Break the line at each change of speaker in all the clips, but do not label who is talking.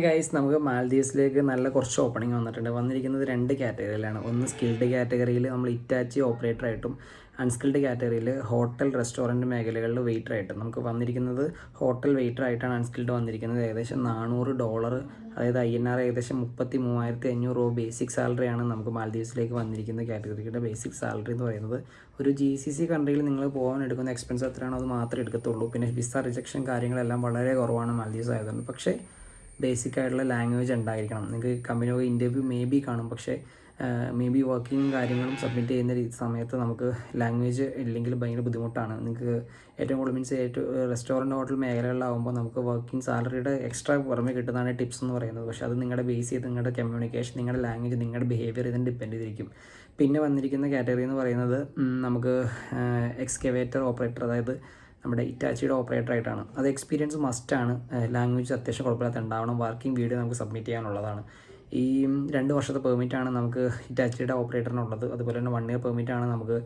Guys, നമുക്ക് മാൽദീവ്സിലേക്ക് നല്ല കുറച്ച് ഓപ്പണിംഗ് വന്നിരിക്കുന്നത് 2 കാറ്റഗറിയിലാണ്. ഒന്ന് സ്കിൽഡ് കാറ്റഗറിയിൽ നമ്മൾ ഇറ്റാച്ചി ഓപ്പറേറ്ററായിട്ടും അൺസ്കിൽഡ് കാറ്റഗറിയിൽ ഹോട്ടൽ റെസ്റ്റോറൻറ്റ് മേഖലകളിൽ വെയിറ്ററായിട്ടും നമുക്ക് വന്നിരിക്കുന്നത് ഹോട്ടൽ വെയിറ്ററായിട്ടാണ് അൺസ്കിൽഡ് വന്നിരിക്കുന്നത്. ഏകദേശം $400, അതായത് INR ഏകദേശം 33,500 ബേസിക് സാലറിയാണ് നമുക്ക് മാൽദീവ്സിലേക്ക് വന്നിരിക്കുന്ന കാറ്റഗറിയുടെ ബേസിക് സാലറി എന്ന് പറയുന്നത്. ഒരു GCC കൺട്രിയിൽ നിങ്ങൾ പോകാൻ എടുക്കുന്ന എക്സ്പെൻസ് എത്രയാണോ അത് മാത്രമേ എടുക്കത്തുള്ളൂ. പിന്നെ വിസ റിജക്ഷൻ കാര്യങ്ങളെല്ലാം വളരെ കുറവാണ് മാൽദീവ്സ് ആയതുകൊണ്ട്. പക്ഷേ ബേസിക് ആയിട്ടുള്ള ലാംഗ്വേജ് ഉണ്ടായിരിക്കണം. നിങ്ങൾക്ക് കമ്പനിയൊക്കെ ഇൻ്റർവ്യൂ മേ ബി കാണും, പക്ഷേ മേ ബി വർക്കിംഗ് കാര്യങ്ങളും സബ്മിറ്റ് ചെയ്യുന്ന സമയത്ത് നമുക്ക് ലാംഗ്വേജ് ഇല്ലെങ്കിൽ ഭയങ്കര ബുദ്ധിമുട്ടാണ്. നിങ്ങൾക്ക് ഏറ്റവും കൂടുതൽ ഏറ്റവും റെസ്റ്റോറൻറ്റ് ഹോട്ടൽ മേഖലകളിലാകുമ്പോൾ നമുക്ക് വർക്കിംഗ് സാലറിയുടെ എക്സ്ട്രാ പുറമെ കിട്ടുന്നതാണ് ടിപ്സ് എന്ന് പറയുന്നത്. പക്ഷേ അത് നിങ്ങളുടെ ബേസ് ചെയ്ത് നിങ്ങളുടെ കമ്മ്യൂണിക്കേഷൻ, നിങ്ങളുടെ ലാംഗ്വേജ്, നിങ്ങളുടെ ബിഹേവിയർ ഇതിന് ഡിപ്പെൻഡ് ചെയ്തിരിക്കും. പിന്നെ വന്നിരിക്കുന്ന കാറ്റഗറി എന്ന് പറയുന്നത് നമുക്ക് എക്സ്കവേറ്റർ ഓപ്പറേറ്റർ, അതായത് നമ്മുടെ ഇറ്റാച്ചിയുടെ ഓപ്പറേറ്ററായിട്ടാണ്. അത് എക്സ്പീരിയൻസ് മസ്റ്റാണ്. ലാംഗ്വേജ് അത്യാവശ്യം കുഴപ്പമില്ലാത്ത ഉണ്ടാവണം. വർക്കിംഗ് വീഡിയോ നമുക്ക് സബ്മിറ്റ് ചെയ്യാനുള്ളതാണ്. ഈ 2 വർഷത്തെ പെർമിറ്റാണ് നമുക്ക് ഇറ്റാച്ചിയുടെ ഓപ്പറേറ്ററിനുള്ളത്. അതുപോലെ തന്നെ 1 ഇയർ പെർമിറ്റാണ് നമുക്ക്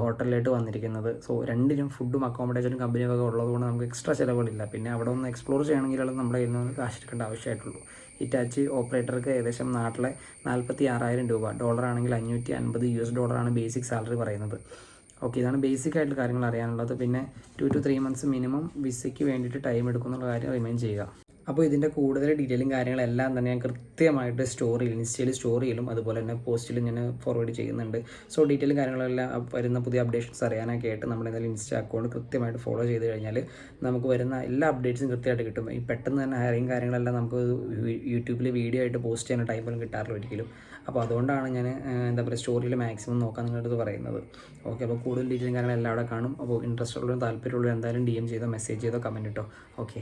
ഹോട്ടലിലായിട്ട് വന്നിരിക്കുന്നത്. സോ രണ്ടിനും ഫുഡും അക്കോമഡേഷനും കമ്പനിയൊക്കെ ഉള്ളതുകൊണ്ട് നമുക്ക് എക്സ്ട്രാ ചിലവുകളില്ല. പിന്നെ അവിടെ ഒന്ന് എക്സ്പ്ലോർ ചെയ്യണമെങ്കിൽ നമ്മുടെ കയ്യിൽ നിന്ന് കാശ് എടുക്കേണ്ട ആവശ്യമായിട്ടുള്ളൂ. ഇറ്റാച്ചി ഓപ്പറേറ്റർക്ക് ഏകദേശം നാട്ടിലെ 46,000 രൂപ, ഡോളറാണെങ്കിൽ $550 ബേസിക് സാലറി പറയുന്നത്. ഓക്കെ, ഇതാണ് ബേസിക് ആയിട്ടുള്ള കാര്യങ്ങൾ അറിയാനുള്ളത്. പിന്നെ 2 to 3 months മിനിമം വിസയ്ക്ക് വേണ്ടിയിട്ട് ടൈം എടുക്കുന്നുള്ള കാര്യം റിമൈൻ ചെയ്യുക. അപ്പോൾ ഇതിൻ്റെ കൂടുതൽ ഡീറ്റെയിലും കാര്യങ്ങളെല്ലാം തന്നെ ഞാൻ കൃത്യമായിട്ട് ഇൻസ്റ്റയിൽ സ്റ്റോറിയിലും അതുപോലെ തന്നെ പോസ്റ്റിലും ഞാൻ ഫോർവേഡ് ചെയ്യുന്നുണ്ട്. സോ ഡീറ്റെയിലും കാര്യങ്ങളെല്ലാം വരുന്ന പുതിയ അപ്ഡേഷൻസ് അറിയാനൊക്കെ ആയിട്ട് നമ്മൾ എന്തായാലും ഇൻസ്റ്റ അക്കൗണ്ട് കൃത്യമായിട്ട് ഫോളോ ചെയ്ത് കഴിഞ്ഞാൽ നമുക്ക് വരുന്ന എല്ലാ അപ്ഡേറ്റ്സും കൃത്യമായിട്ട് കിട്ടും. ഈ പെട്ടെന്ന് തന്നെ ഹയറിങ് കാര്യങ്ങളെല്ലാം നമുക്ക് യൂട്യൂബിൽ വീഡിയോ ആയിട്ട് പോസ്റ്റ് ചെയ്യാൻ ടൈം പോലും കിട്ടാറില്ല ഒരിക്കലും. അപ്പോൾ അതുകൊണ്ടാണ് ഞാൻ എന്താ പറയുക സ്റ്റോറിയിൽ മാക്സിമം നോക്കാൻ നിങ്ങളുടെ പറയുന്നത്. ഓക്കെ, അപ്പോൾ കൂടുതൽ ഡീറ്റെയിലും കാര്യങ്ങളെല്ലാം അവിടെ കാണും. അപ്പോൾ ഇൻട്രസ്റ്റ് ഉള്ളവരും താല്പര്യമുള്ളവരും എന്തായാലും DM ചെയ്തോ, മെസ്സേജ് ചെയ്തോ, കമൻറ്റ് ഇട്ടോ. ഓക്കെ.